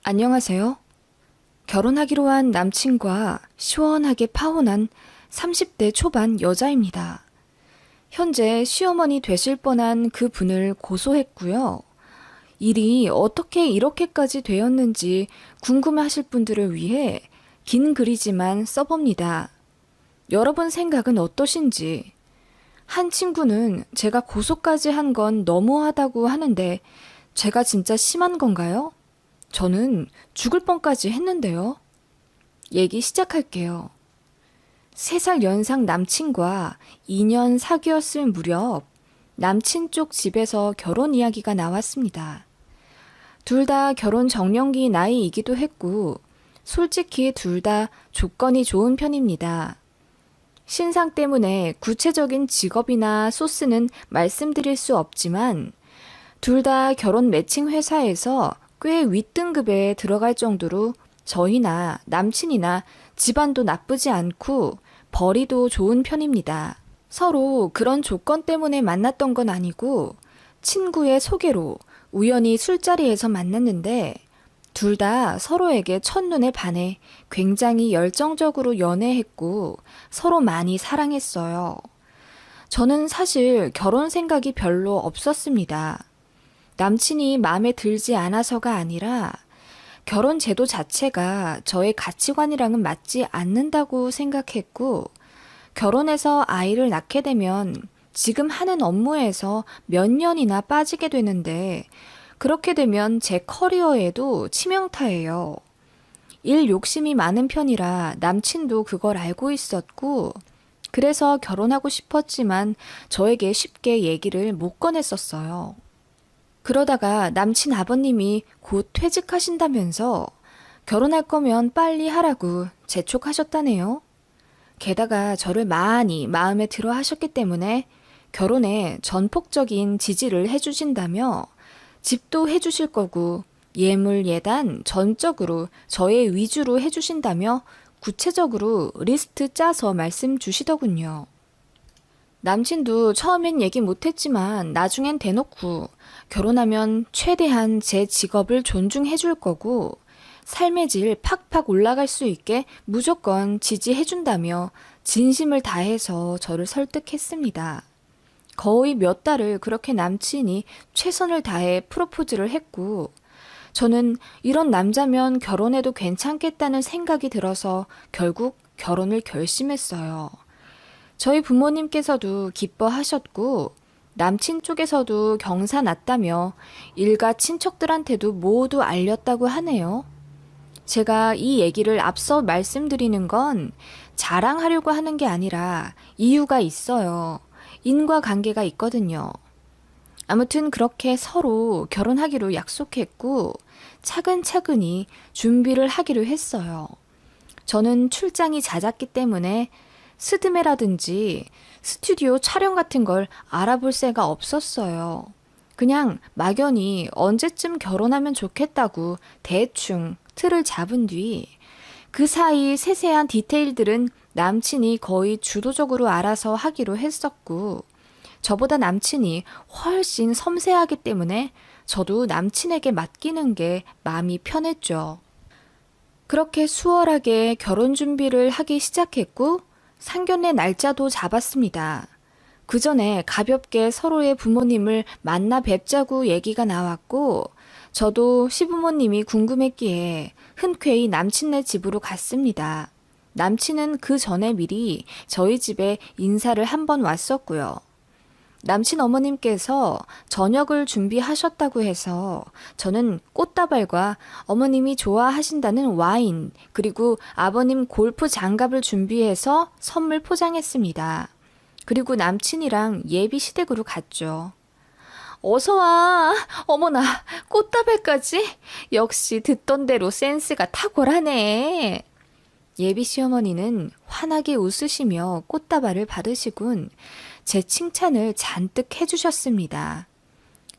안녕하세요. 결혼하기로 한 남친과 시원하게 파혼한 30대 초반 여자입니다. 현재 시어머니 되실 뻔한 그 분을 고소했고요. 일이 어떻게 이렇게까지 되었는지 궁금해하실 분들을 위해 긴 글이지만 써봅니다. 여러분 생각은 어떠신지? 한 친구는 제가 고소까지 한 건 너무하다고 하는데 제가 진짜 심한 건가요? 저는 죽을 뻔까지 했는데요. 얘기 시작할게요. 3살 연상 남친과 2년 사귀었을 무렵 남친 쪽 집에서 결혼 이야기가 나왔습니다. 둘 다 결혼 정년기 나이이기도 했고 솔직히 둘 다 조건이 좋은 편입니다. 신상 때문에 구체적인 직업이나 소스는 말씀드릴 수 없지만 둘 다 결혼 매칭 회사에서 꽤 윗등급에 들어갈 정도로 저희나 남친이나 집안도 나쁘지 않고 벌이도 좋은 편입니다. 서로 그런 조건 때문에 만났던 건 아니고 친구의 소개로 우연히 술자리에서 만났는데 둘 다 서로에게 첫눈에 반해 굉장히 열정적으로 연애했고 서로 많이 사랑했어요. 저는 사실 결혼 생각이 별로 없었습니다. 남친이 마음에 들지 않아서가 아니라 결혼 제도 자체가 저의 가치관이랑은 맞지 않는다고 생각했고 결혼해서 아이를 낳게 되면 지금 하는 업무에서 몇 년이나 빠지게 되는데 그렇게 되면 제 커리어에도 치명타예요. 일 욕심이 많은 편이라 남친도 그걸 알고 있었고 그래서 결혼하고 싶었지만 저에게 쉽게 얘기를 못 꺼냈었어요. 그러다가 남친 아버님이 곧 퇴직하신다면서 결혼할 거면 빨리 하라고 재촉하셨다네요. 게다가 저를 많이 마음에 들어 하셨기 때문에 결혼에 전폭적인 지지를 해주신다며 집도 해주실 거고 예물 예단 전적으로 저의 위주로 해주신다며 구체적으로 리스트 짜서 말씀 주시더군요. 남친도 처음엔 얘기 못했지만 나중엔 대놓고 결혼하면 최대한 제 직업을 존중해 줄 거고 삶의 질 팍팍 올라갈 수 있게 무조건 지지해 준다며 진심을 다해서 저를 설득했습니다. 거의 몇 달을 그렇게 남친이 최선을 다해 프로포즈를 했고 저는 이런 남자면 결혼해도 괜찮겠다는 생각이 들어서 결국 결혼을 결심했어요. 저희 부모님께서도 기뻐하셨고 남친 쪽에서도 경사 났다며 일가 친척들한테도 모두 알렸다고 하네요. 제가 이 얘기를 앞서 말씀드리는 건 자랑하려고 하는 게 아니라 이유가 있어요. 인과관계가 있거든요. 아무튼 그렇게 서로 결혼하기로 약속했고 차근차근히 준비를 하기로 했어요. 저는 출장이 잦았기 때문에 스드메라든지 스튜디오 촬영 같은 걸 알아볼 새가 없었어요. 그냥 막연히 언제쯤 결혼하면 좋겠다고 대충 틀을 잡은 뒤 그 사이 세세한 디테일들은 남친이 거의 주도적으로 알아서 하기로 했었고 저보다 남친이 훨씬 섬세하기 때문에 저도 남친에게 맡기는 게 마음이 편했죠. 그렇게 수월하게 결혼 준비를 하기 시작했고 상견례 날짜도 잡았습니다. 그 전에 가볍게 서로의 부모님을 만나 뵙자고 얘기가 나왔고 저도 시부모님이 궁금했기에 흔쾌히 남친네 집으로 갔습니다. 남친은 그 전에 미리 저희 집에 인사를 한 번 왔었고요. 남친 어머님께서 저녁을 준비하셨다고 해서 저는 꽃다발과 어머님이 좋아하신다는 와인 그리고 아버님 골프 장갑을 준비해서 선물 포장했습니다. 그리고 남친이랑 예비 시댁으로 갔죠. 어서 와. 어머나, 꽃다발까지? 역시 듣던 대로 센스가 탁월하네. 예비 시어머니는 환하게 웃으시며 꽃다발을 받으시곤 제 칭찬을 잔뜩 해주셨습니다.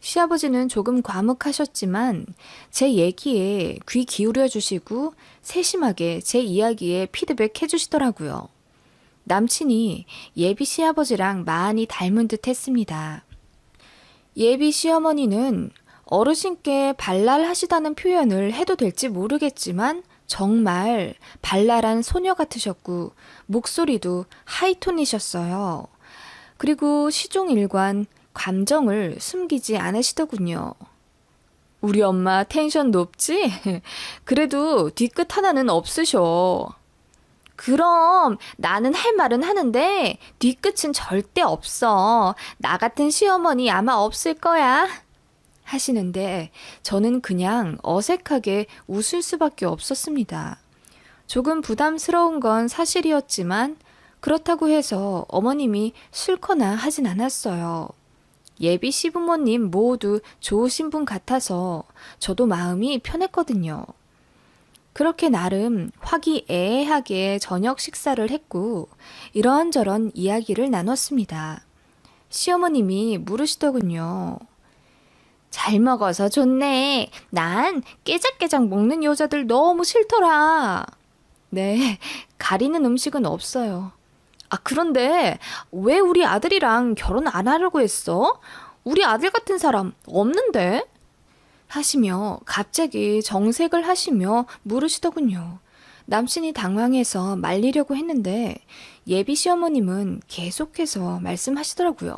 시아버지는 조금 과묵하셨지만 제 얘기에 귀 기울여 주시고 세심하게 제 이야기에 피드백 해주시더라고요. 남친이 예비 시아버지랑 많이 닮은 듯 했습니다. 예비 시어머니는 어르신께 발랄하시다는 표현을 해도 될지 모르겠지만 정말 발랄한 소녀 같으셨고 목소리도 하이톤이셨어요. 그리고 시종일관 감정을 숨기지 않으시더군요. 우리 엄마 텐션 높지? 그래도 뒤끝 하나는 없으셔. 그럼 나는 할 말은 하는데 뒤끝은 절대 없어. 나 같은 시어머니 아마 없을 거야. 하시는데 저는 그냥 어색하게 웃을 수밖에 없었습니다. 조금 부담스러운 건 사실이었지만 그렇다고 해서 어머님이 싫거나 하진 않았어요. 예비 시부모님 모두 좋으신 분 같아서 저도 마음이 편했거든요. 그렇게 나름 화기애애하게 저녁 식사를 했고 이런저런 이야기를 나눴습니다. 시어머님이 물으시더군요. 잘 먹어서 좋네. 난 깨작깨작 먹는 여자들 너무 싫더라. 네, 가리는 음식은 없어요. 아, 그런데 왜 우리 아들이랑 결혼 안 하려고 했어? 우리 아들 같은 사람 없는데? 하시며 갑자기 정색을 하시며 물으시더군요. 남친이 당황해서 말리려고 했는데 예비 시어머님은 계속해서 말씀하시더라고요.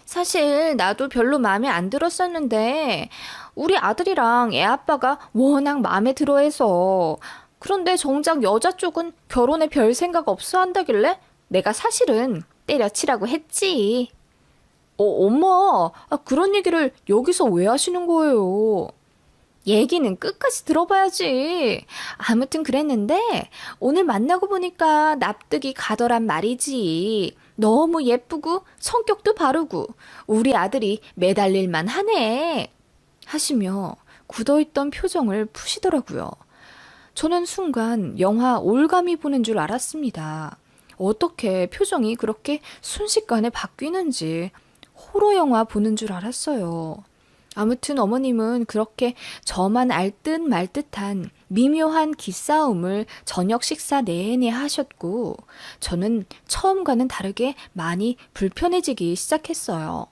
사실 나도 별로 마음에 안 들었었는데 우리 아들이랑 애 아빠가 워낙 마음에 들어해서 그런데 정작 여자 쪽은 결혼에 별 생각 없어 한다길래 내가 사실은 때려치라고 했지. 엄마, 그런 얘기를 여기서 왜 하시는 거예요? 얘기는 끝까지 들어봐야지. 아무튼 그랬는데 오늘 만나고 보니까 납득이 가더란 말이지. 너무 예쁘고 성격도 바르고 우리 아들이 매달릴만 하네. 하시며 굳어있던 표정을 푸시더라고요. 저는 순간 영화 올가미 보는 줄 알았습니다. 어떻게 표정이 그렇게 순식간에 바뀌는지 호러 영화 보는 줄 알았어요. 아무튼 어머님은 그렇게 저만 알 듯 말 듯한 미묘한 기싸움을 저녁 식사 내내 하셨고 저는 처음과는 다르게 많이 불편해지기 시작했어요.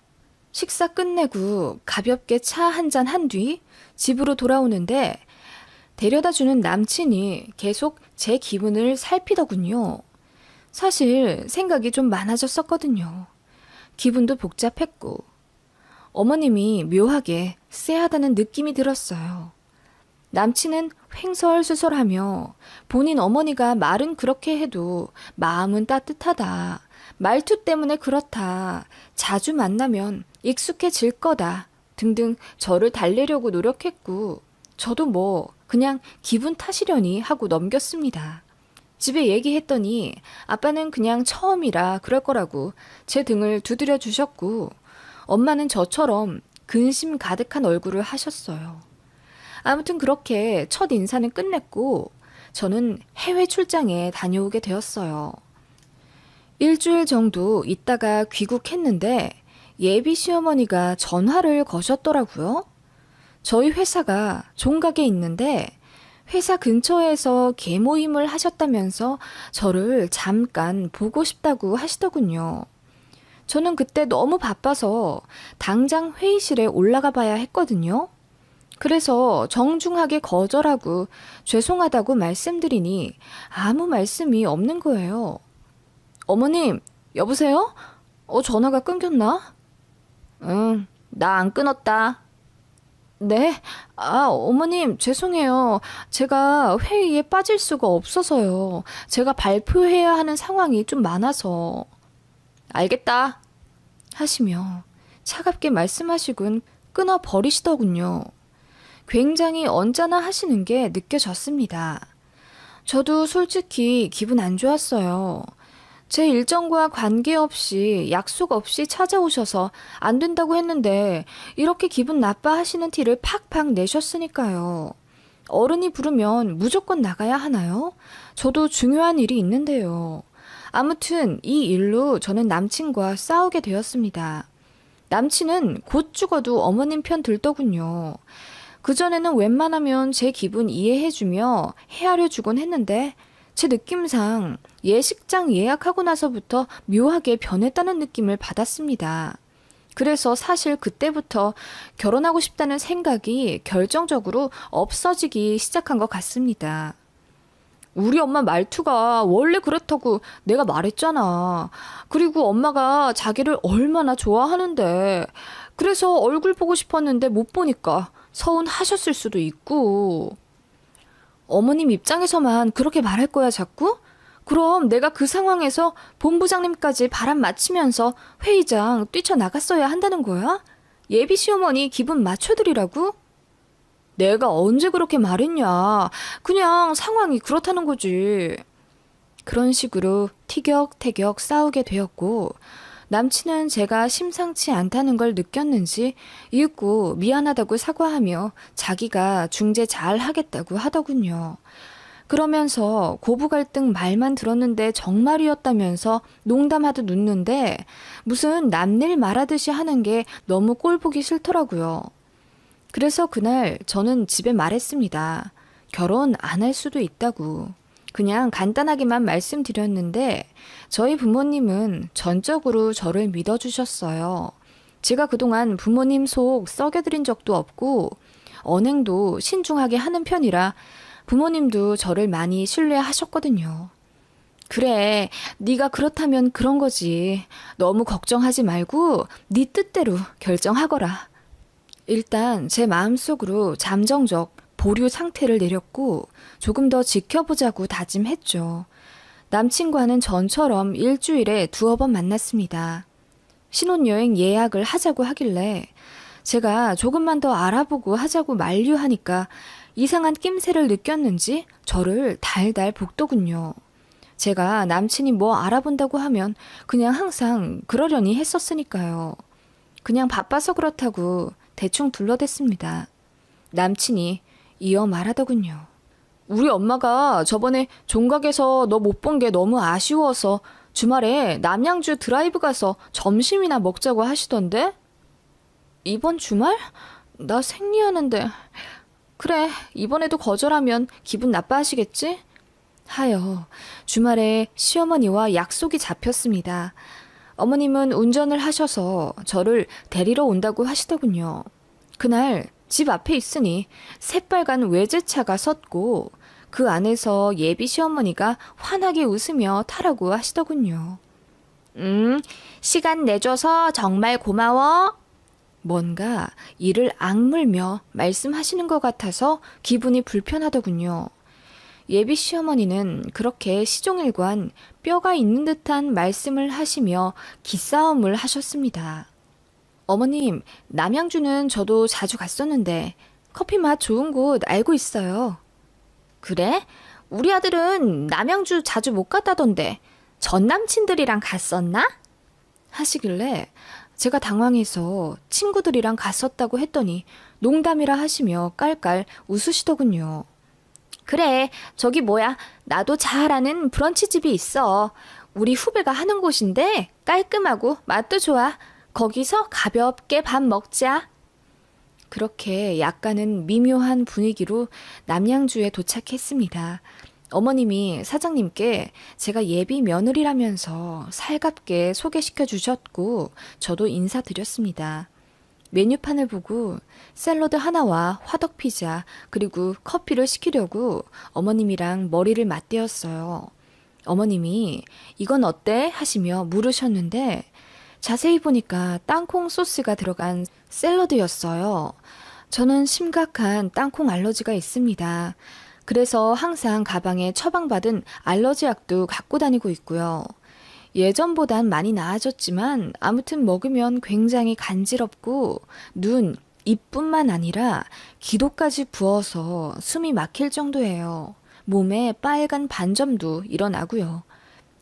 식사 끝내고 가볍게 차 한 잔 한 뒤 집으로 돌아오는데 데려다주는 남친이 계속 제 기분을 살피더군요. 사실 생각이 좀 많아졌었거든요. 기분도 복잡했고 어머님이 묘하게 쎄하다는 느낌이 들었어요. 남친은 횡설수설하며 본인 어머니가 말은 그렇게 해도 마음은 따뜻하다. 말투 때문에 그렇다. 자주 만나면 익숙해질 거다. 등등 저를 달래려고 노력했고 저도 뭐 그냥 기분 탓이려니 하고 넘겼습니다. 집에 얘기했더니 아빠는 그냥 처음이라 그럴 거라고 제 등을 두드려 주셨고 엄마는 저처럼 근심 가득한 얼굴을 하셨어요. 아무튼 그렇게 첫 인사는 끝냈고 저는 해외 출장에 다녀오게 되었어요. 일주일 정도 있다가 귀국했는데 예비 시어머니가 전화를 거셨더라고요. 저희 회사가 종각에 있는데 회사 근처에서 개모임을 하셨다면서 저를 잠깐 보고 싶다고 하시더군요. 저는 그때 너무 바빠서 당장 회의실에 올라가 봐야 했거든요. 그래서 정중하게 거절하고 죄송하다고 말씀드리니 아무 말씀이 없는 거예요. 어머님, 여보세요? 전화가 끊겼나? 응, 나 안 끊었다. 네? 어머님, 죄송해요. 제가 회의에 빠질 수가 없어서요. 제가 발표해야 하는 상황이 좀 많아서. 알겠다. 하시며 차갑게 말씀하시곤 끊어버리시더군요. 굉장히 언짢아 하시는 게 느껴졌습니다. 저도 솔직히 기분 안 좋았어요. 제 일정과 관계없이 약속 없이 찾아오셔서 안 된다고 했는데 이렇게 기분 나빠하시는 티를 팍팍 내셨으니까요. 어른이 부르면 무조건 나가야 하나요? 저도 중요한 일이 있는데요. 아무튼 이 일로 저는 남친과 싸우게 되었습니다. 남친은 곧 죽어도 어머님 편 들더군요. 그전에는 웬만하면 제 기분 이해해주며 헤아려 주곤 했는데 제 느낌상 예식장 예약하고 나서부터 묘하게 변했다는 느낌을 받았습니다. 그래서 사실 그때부터 결혼하고 싶다는 생각이 결정적으로 없어지기 시작한 것 같습니다. 우리 엄마 말투가 원래 그렇다고 내가 말했잖아. 그리고 엄마가 자기를 얼마나 좋아하는데. 그래서 얼굴 보고 싶었는데 못 보니까 서운하셨을 수도 있고. 어머님 입장에서만 그렇게 말할 거야, 자꾸? 그럼 내가 그 상황에서 본부장님까지 바람 맞추면서 회의장 뛰쳐나갔어야 한다는 거야? 예비 시어머니 기분 맞춰드리라고? 내가 언제 그렇게 말했냐. 그냥 상황이 그렇다는 거지. 그런 식으로 티격태격 싸우게 되었고, 남친은 제가 심상치 않다는 걸 느꼈는지 이윽고 미안하다고 사과하며 자기가 중재 잘 하겠다고 하더군요. 그러면서 고부 갈등 말만 들었는데 정말이었다면서 농담하듯 웃는데 무슨 남일 말하듯이 하는 게 너무 꼴보기 싫더라고요. 그래서 그날 저는 집에 말했습니다. 결혼 안 할 수도 있다고. 그냥 간단하게만 말씀드렸는데 저희 부모님은 전적으로 저를 믿어주셨어요. 제가 그동안 부모님 속 썩여드린 적도 없고 언행도 신중하게 하는 편이라 부모님도 저를 많이 신뢰하셨거든요. 그래, 네가 그렇다면 그런 거지. 너무 걱정하지 말고 네 뜻대로 결정하거라. 일단 제 마음속으로 잠정적 보류 상태를 내렸고 조금 더 지켜보자고 다짐했죠. 남친과는 전처럼 일주일에 2번 만났습니다. 신혼여행 예약을 하자고 하길래 제가 조금만 더 알아보고 하자고 만류하니까 이상한 낌새를 느꼈는지 저를 달달 볶더군요. 제가 남친이 뭐 알아본다고 하면 그냥 항상 그러려니 했었으니까요. 그냥 바빠서 그렇다고 대충 둘러댔습니다. 남친이 이어 말하더군요. 우리 엄마가 저번에 종각에서 너 못 본 게 너무 아쉬워서 주말에 남양주 드라이브 가서 점심이나 먹자고 하시던데? 이번 주말? 나 생리하는데. 그래, 이번에도 거절하면 기분 나빠하시겠지? 하여 주말에 시어머니와 약속이 잡혔습니다. 어머님은 운전을 하셔서 저를 데리러 온다고 하시더군요. 그날 집 앞에 있으니 새빨간 외제차가 섰고 그 안에서 예비 시어머니가 환하게 웃으며 타라고 하시더군요. 시간 내줘서 정말 고마워. 뭔가 이를 악물며 말씀하시는 것 같아서 기분이 불편하더군요. 예비 시어머니는 그렇게 시종일관 뼈가 있는 듯한 말씀을 하시며 기싸움을 하셨습니다. 어머님, 남양주는 저도 자주 갔었는데 커피 맛 좋은 곳 알고 있어요. 그래? 우리 아들은 남양주 자주 못 갔다던데 전 남친들이랑 갔었나? 하시길래 제가 당황해서 친구들이랑 갔었다고 했더니 농담이라 하시며 깔깔 웃으시더군요. 그래, 저기 뭐야, 나도 잘 아는 브런치 집이 있어. 우리 후배가 하는 곳인데 깔끔하고 맛도 좋아. 거기서 가볍게 밥 먹자. 그렇게 약간은 미묘한 분위기로 남양주에 도착했습니다. 어머님이 사장님께 제가 예비 며느리라면서 살갑게 소개시켜 주셨고 저도 인사드렸습니다. 메뉴판을 보고 샐러드 하나와 화덕 피자 그리고 커피를 시키려고 어머님이랑 머리를 맞대었어요. 어머님이 이건 어때? 하시며 물으셨는데 자세히 보니까 땅콩 소스가 들어간 샐러드였어요. 저는 심각한 땅콩 알러지가 있습니다. 그래서 항상 가방에 처방받은 알러지 약도 갖고 다니고 있고요. 예전보단 많이 나아졌지만 아무튼 먹으면 굉장히 간지럽고 눈, 입뿐만 아니라 기도까지 부어서 숨이 막힐 정도예요. 몸에 빨간 반점도 일어나고요.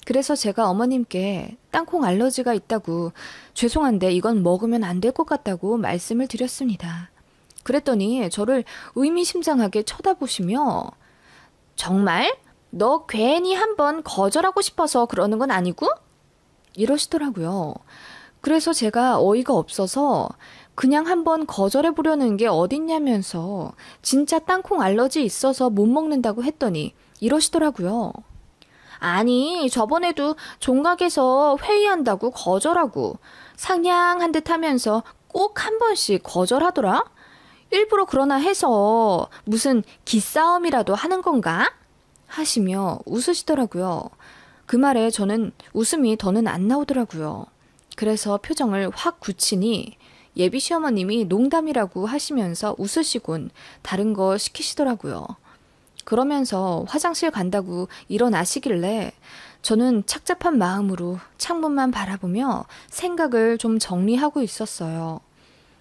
그래서 제가 어머님께 땅콩 알러지가 있다고 죄송한데 이건 먹으면 안 될 것 같다고 말씀을 드렸습니다. 그랬더니 저를 의미심장하게 쳐다보시며 정말? 너 괜히 한번 거절하고 싶어서 그러는 건 아니고? 이러시더라고요. 그래서 제가 어이가 없어서 그냥 한번 거절해보려는 게 어딨냐면서 진짜 땅콩 알러지 있어서 못 먹는다고 했더니 이러시더라고요. 아니, 저번에도 종각에서 회의한다고 거절하고 상냥한 듯 하면서 꼭 한 번씩 거절하더라? 일부러 그러나 해서 무슨 기싸움이라도 하는 건가? 하시며 웃으시더라고요. 그 말에 저는 웃음이 더는 안 나오더라고요. 그래서 표정을 확 굳히니 예비 시어머님이 농담이라고 하시면서 웃으시곤 다른 거 시키시더라고요. 그러면서 화장실 간다고 일어나시길래 저는 착잡한 마음으로 창문만 바라보며 생각을 좀 정리하고 있었어요.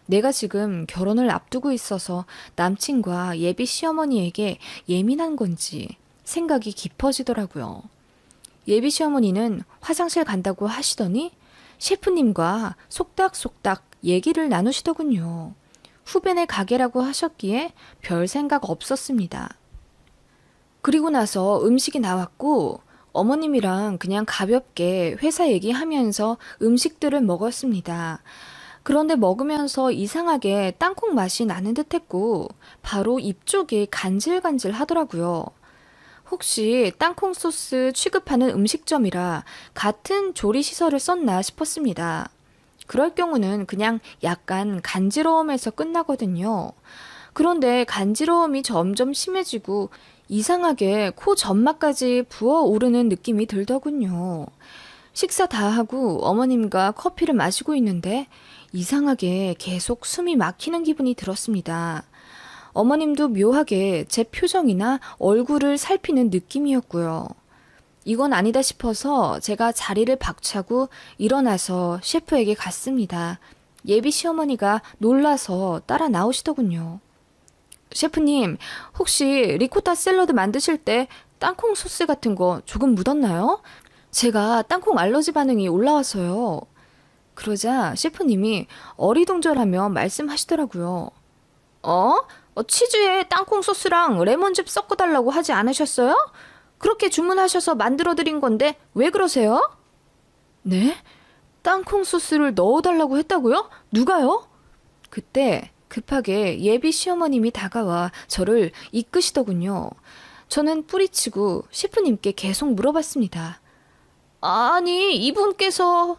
내가 지금 결혼을 앞두고 있어서 남친과 예비 시어머니에게 예민한 건지 생각이 깊어지더라고요. 예비 시어머니는 화장실 간다고 하시더니 셰프님과 속닥속닥 얘기를 나누시더군요. 후배네 가게라고 하셨기에 별 생각 없었습니다. 그리고 나서 음식이 나왔고 어머님이랑 그냥 가볍게 회사 얘기하면서 음식들을 먹었습니다. 그런데 먹으면서 이상하게 땅콩 맛이 나는 듯했고 바로 입 쪽이 간질간질 하더라고요. 혹시 땅콩 소스 취급하는 음식점이라 같은 조리 시설을 썼나 싶었습니다. 그럴 경우는 그냥 약간 간지러움에서 끝나거든요. 그런데 간지러움이 점점 심해지고 이상하게 코 점막까지 부어오르는 느낌이 들더군요. 식사 다 하고 어머님과 커피를 마시고 있는데 이상하게 계속 숨이 막히는 기분이 들었습니다. 어머님도 묘하게 제 표정이나 얼굴을 살피는 느낌이었고요. 이건 아니다 싶어서 제가 자리를 박차고 일어나서 셰프에게 갔습니다. 예비 시어머니가 놀라서 따라 나오시더군요. 셰프님, 혹시 리코타 샐러드 만드실 때 땅콩 소스 같은 거 조금 묻었나요? 제가 땅콩 알러지 반응이 올라와서요. 그러자 셰프님이 어리둥절하며 말씀하시더라고요. 치즈에 땅콩 소스랑 레몬즙 섞어달라고 하지 않으셨어요? 그렇게 주문하셔서 만들어드린 건데 왜 그러세요? 네? 땅콩 소스를 넣어달라고 했다고요? 누가요? 그때 급하게 예비 시어머님이 다가와 저를 이끄시더군요. 저는 뿌리치고 셰프님께 계속 물어봤습니다. 아니, 이분께서...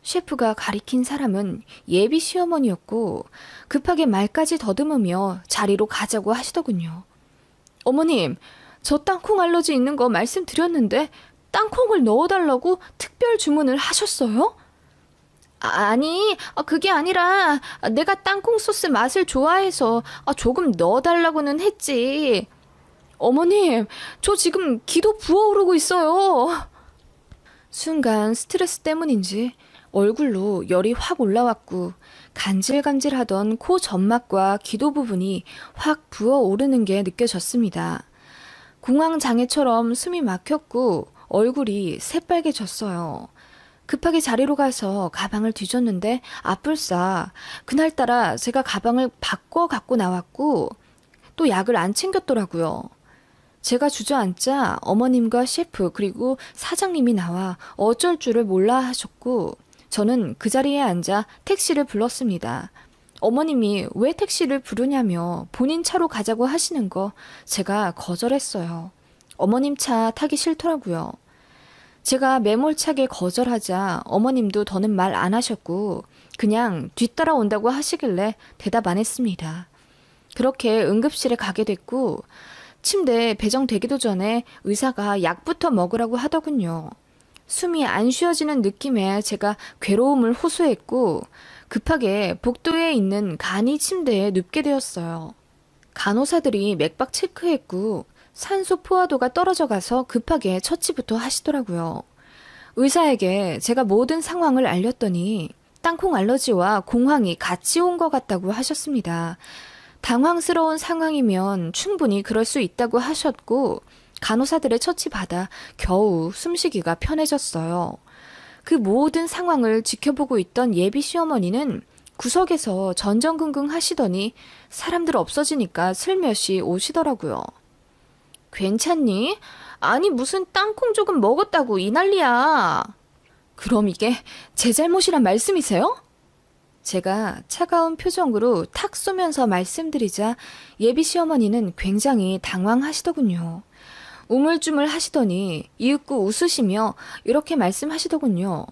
셰프가 가리킨 사람은 예비 시어머니였고 급하게 말까지 더듬으며 자리로 가자고 하시더군요. 어머님, 저 땅콩 알러지 있는 거 말씀드렸는데 땅콩을 넣어달라고 특별 주문을 하셨어요? 아니, 그게 아니라 내가 땅콩 소스 맛을 좋아해서 조금 넣어달라고는 했지. 어머님, 저 지금 기도 부어오르고 있어요. 순간 스트레스 때문인지 얼굴로 열이 확 올라왔고 간질간질하던 코 점막과 기도 부분이 확 부어오르는 게 느껴졌습니다. 공황장애처럼 숨이 막혔고 얼굴이 새빨개졌어요. 급하게 자리로 가서 가방을 뒤졌는데 아뿔싸 그날따라 제가 가방을 바꿔 갖고 나왔고 또 약을 안 챙겼더라고요. 제가 주저앉자 어머님과 셰프 그리고 사장님이 나와 어쩔 줄을 몰라 하셨고 저는 그 자리에 앉아 택시를 불렀습니다. 어머님이 왜 택시를 부르냐며 본인 차로 가자고 하시는 거 제가 거절했어요. 어머님 차 타기 싫더라고요. 제가 매몰차게 거절하자 어머님도 더는 말 안 하셨고 그냥 뒤따라온다고 하시길래 대답 안 했습니다. 그렇게 응급실에 가게 됐고 침대에 배정되기도 전에 의사가 약부터 먹으라고 하더군요. 숨이 안 쉬어지는 느낌에 제가 괴로움을 호소했고 급하게 복도에 있는 간이 침대에 눕게 되었어요. 간호사들이 맥박 체크했고 산소 포화도가 떨어져 가서 급하게 처치부터 하시더라고요. 의사에게 제가 모든 상황을 알렸더니 땅콩 알러지와 공황이 같이 온 것 같다고 하셨습니다. 당황스러운 상황이면 충분히 그럴 수 있다고 하셨고 간호사들의 처치받아 겨우 숨쉬기가 편해졌어요. 그 모든 상황을 지켜보고 있던 예비 시어머니는 구석에서 전전긍긍 하시더니 사람들 없어지니까 슬며시 오시더라고요. 괜찮니? 아니 무슨 땅콩 조금 먹었다고 이 난리야. 그럼 이게 제 잘못이란 말씀이세요? 제가 차가운 표정으로 탁 쏘면서 말씀드리자 예비 시어머니는 굉장히 당황하시더군요. 우물쭈물 하시더니 이윽고 웃으시며 이렇게 말씀하시더군요.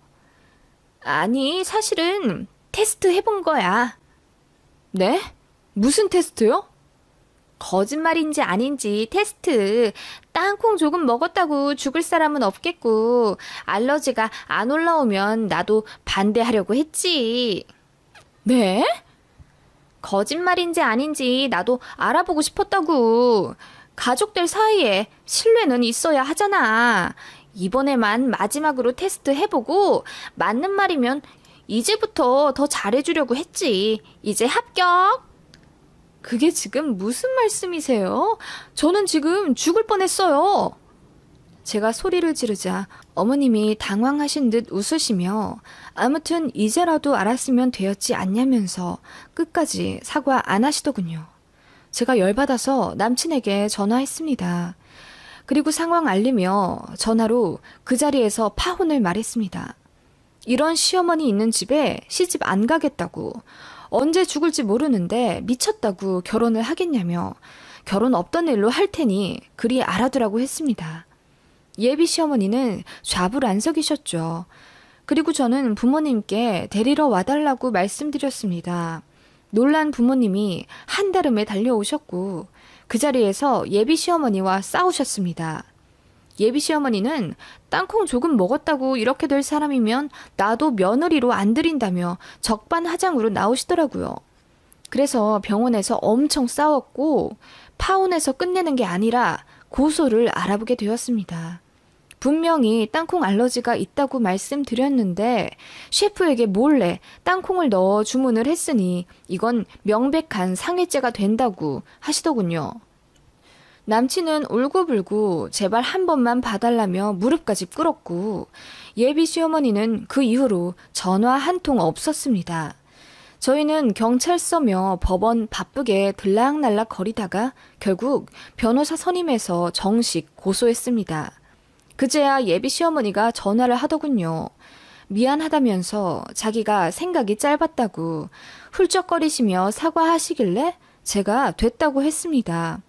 아니, 사실은 테스트 해본 거야. 네? 무슨 테스트요? 거짓말인지 아닌지 테스트. 땅콩 조금 먹었다고 죽을 사람은 없겠고, 알러지가 안 올라오면 나도 반대하려고 했지. 네? 거짓말인지 아닌지 나도 알아보고 싶었다고. 가족들 사이에 신뢰는 있어야 하잖아. 이번에만 마지막으로 테스트 해보고 맞는 말이면 이제부터 더 잘해주려고 했지. 이제 합격. 그게 지금 무슨 말씀이세요? 저는 지금 죽을 뻔했어요. 제가 소리를 지르자 어머님이 당황하신 듯 웃으시며 아무튼 이제라도 알았으면 되었지 않냐면서 끝까지 사과 안 하시더군요. 제가 열받아서 남친에게 전화했습니다. 그리고 상황 알리며 전화로 그 자리에서 파혼을 말했습니다. 이런 시어머니 있는 집에 시집 안 가겠다고, 언제 죽을지 모르는데 미쳤다고 결혼을 하겠냐며 결혼 없던 일로 할 테니 그리 알아두라고 했습니다. 예비 시어머니는 좌불안석이셨죠. 그리고 저는 부모님께 데리러 와달라고 말씀드렸습니다. 놀란 부모님이 한달음에 달려오셨고 그 자리에서 예비 시어머니와 싸우셨습니다. 예비 시어머니는 땅콩 조금 먹었다고 이렇게 될 사람이면 나도 며느리로 안 들인다며 적반하장으로 나오시더라고요. 그래서 병원에서 엄청 싸웠고 파혼해서 끝내는 게 아니라 고소를 알아보게 되었습니다. 분명히 땅콩 알러지가 있다고 말씀드렸는데 셰프에게 몰래 땅콩을 넣어 주문을 했으니 이건 명백한 상해죄가 된다고 하시더군요. 남친은 울고불고 제발 한 번만 봐달라며 무릎까지 꿇었고 예비 시어머니는 그 이후로 전화 한 통 없었습니다. 저희는 경찰서며 법원 바쁘게 들락날락 거리다가 결국 변호사 선임해서 정식 고소했습니다. 그제야 예비 시어머니가 전화를 하더군요. 미안하다면서 자기가 생각이 짧았다고 훌쩍거리시며 사과하시길래 제가 됐다고 했습니다.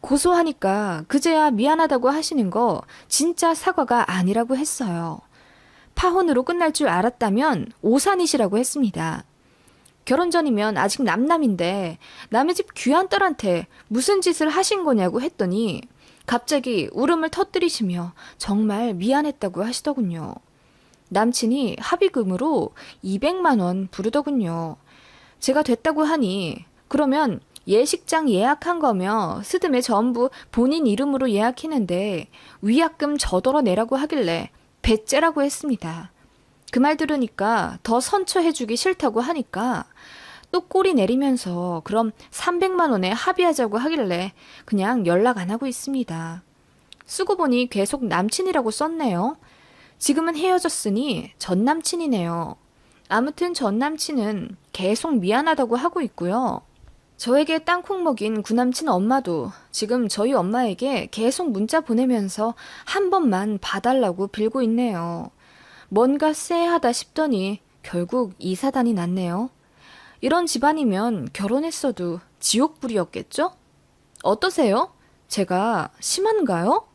고소하니까 그제야 미안하다고 하시는 거 진짜 사과가 아니라고 했어요. 파혼으로 끝날 줄 알았다면 오산이시라고 했습니다. 결혼 전이면 아직 남남인데 남의 집 귀한 딸한테 무슨 짓을 하신 거냐고 했더니 갑자기 울음을 터뜨리시며 정말 미안했다고 하시더군요. 남친이 합의금으로 200만 원 부르더군요. 제가 됐다고 하니 그러면 예식장 예약한 거며 스드메 전부 본인 이름으로 예약했는데 위약금 저더러 내라고 하길래 배째라고 했습니다. 그 말 들으니까 더 선처해주기 싫다고 하니까 또 꼬리 내리면서 그럼 300만 원에 합의하자고 하길래 그냥 연락 안 하고 있습니다. 쓰고 보니 계속 남친이라고 썼네요. 지금은 헤어졌으니 전 남친이네요. 아무튼 전 남친은 계속 미안하다고 하고 있고요. 저에게 땅콩 먹인 구남친 엄마도 지금 저희 엄마에게 계속 문자 보내면서 한 번만 봐달라고 빌고 있네요. 뭔가 쎄하다 싶더니 결국 이 사단이 났네요. 이런 집안이면 결혼했어도 지옥불이었겠죠? 어떠세요? 제가 심한가요?